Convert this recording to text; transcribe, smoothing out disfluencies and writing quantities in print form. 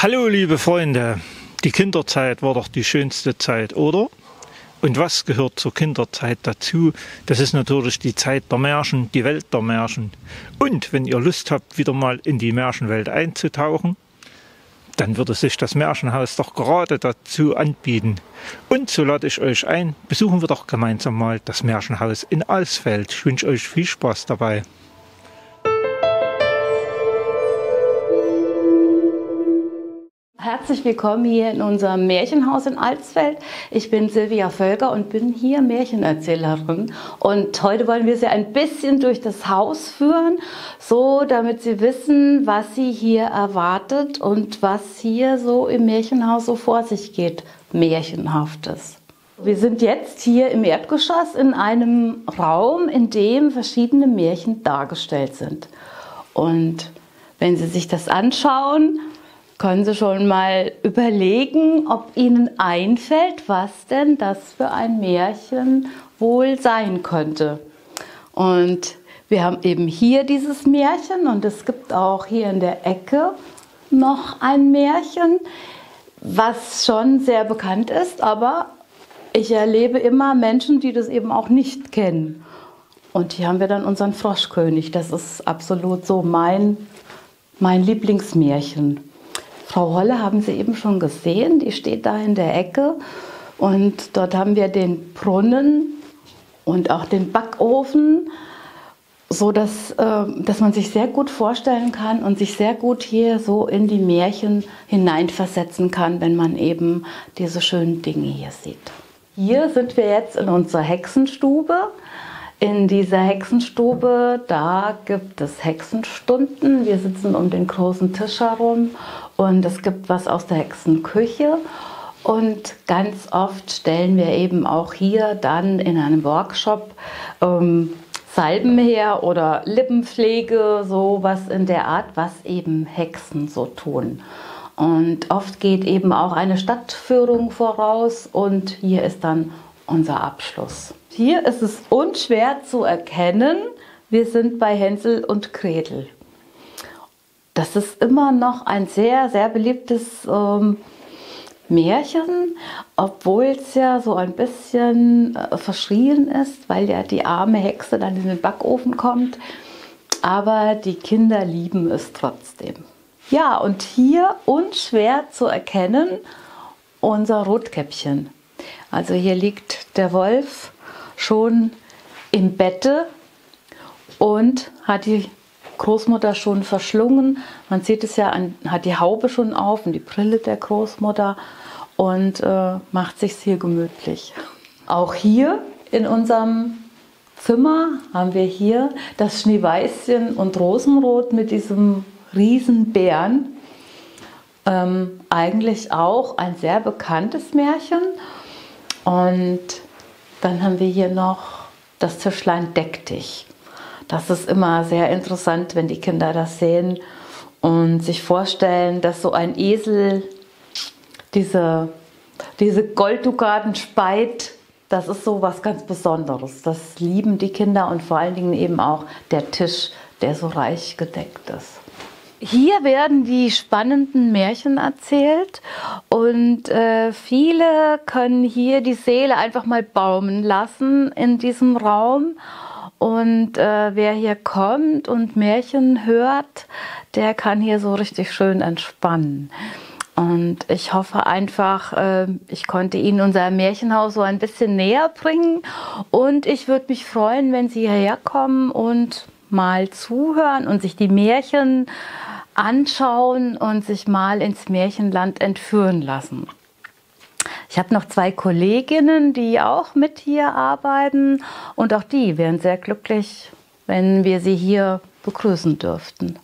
Hallo liebe Freunde, die Kinderzeit war doch die schönste Zeit, oder? Und was gehört zur Kinderzeit dazu? Das ist natürlich die Zeit der Märchen, die Welt der Märchen. Und wenn ihr Lust habt, wieder mal in die Märchenwelt einzutauchen, dann würde sich das Märchenhaus doch gerade dazu anbieten. Und so lade ich euch ein, besuchen wir doch gemeinsam mal das Märchenhaus in Alsfeld. Ich wünsche euch viel Spaß dabei. Herzlich willkommen hier in unserem Märchenhaus in Alsfeld. Ich bin Silvia Völker und bin hier Märchenerzählerin. Und heute wollen wir Sie ein bisschen durch das Haus führen, so damit Sie wissen, was Sie hier erwartet und was hier so im Märchenhaus so vor sich geht, Märchenhaftes. Wir sind jetzt hier im Erdgeschoss in einem Raum, in dem verschiedene Märchen dargestellt sind. Und wenn Sie sich das anschauen, können Sie schon mal überlegen, ob Ihnen einfällt, was denn das für ein Märchen wohl sein könnte. Und wir haben eben hier dieses Märchen und es gibt auch hier in der Ecke noch ein Märchen, was schon sehr bekannt ist, aber ich erlebe immer Menschen, die das eben auch nicht kennen. Und hier haben wir dann unseren Froschkönig. Das ist absolut so mein Lieblingsmärchen. Frau Holle haben Sie eben schon gesehen, die steht da in der Ecke und dort haben wir den Brunnen und auch den Backofen, so dass man sich sehr gut vorstellen kann und sich sehr gut hier so in die Märchen hineinversetzen kann, wenn man eben diese schönen Dinge hier sieht. Hier sind wir jetzt in unserer Hexenstube. In dieser Hexenstube, da gibt es Hexenstunden. Wir sitzen um den großen Tisch herum und es gibt was aus der Hexenküche. Und ganz oft stellen wir eben auch hier dann in einem Workshop Salben her oder Lippenpflege, sowas in der Art, was eben Hexen so tun. Und oft geht eben auch eine Stadtführung voraus und hier ist dann unser Abschluss. Hier ist es unschwer zu erkennen, wir sind bei Hänsel und Gretel. Das ist immer noch ein sehr, sehr beliebtes Märchen, obwohl es ja so ein bisschen verschrien ist, weil ja die arme Hexe dann in den Backofen kommt. Aber die Kinder lieben es trotzdem. Ja, und hier unschwer zu erkennen unser Rotkäppchen. Also hier liegt der Wolf schon im Bette und hat die Großmutter schon verschlungen. Man sieht es ja, hat die Haube schon auf und die Brille der Großmutter und macht sich hier gemütlich. Auch hier in unserem Zimmer haben wir hier das Schneeweißchen und Rosenrot mit diesem Riesenbären. Eigentlich auch ein sehr bekanntes Märchen. Und dann haben wir hier noch das Tischlein deck dich. Das ist immer sehr interessant, wenn die Kinder das sehen und sich vorstellen, dass so ein Esel diese Golddukaten speit. Das ist so was ganz Besonderes. Das lieben die Kinder und vor allen Dingen eben auch der Tisch, der so reich gedeckt ist. Hier werden die spannenden Märchen erzählt und viele können hier die Seele einfach mal baumeln lassen in diesem Raum. Und wer hier kommt und Märchen hört, der kann hier so richtig schön entspannen. Und ich hoffe einfach, ich konnte Ihnen unser Märchenhaus so ein bisschen näher bringen. Und ich würde mich freuen, wenn Sie hierher kommen und mal zuhören und sich die Märchen anschauen und sich mal ins Märchenland entführen lassen. Ich habe noch 2 Kolleginnen, die auch mit hier arbeiten und auch die wären sehr glücklich, wenn wir sie hier begrüßen dürften.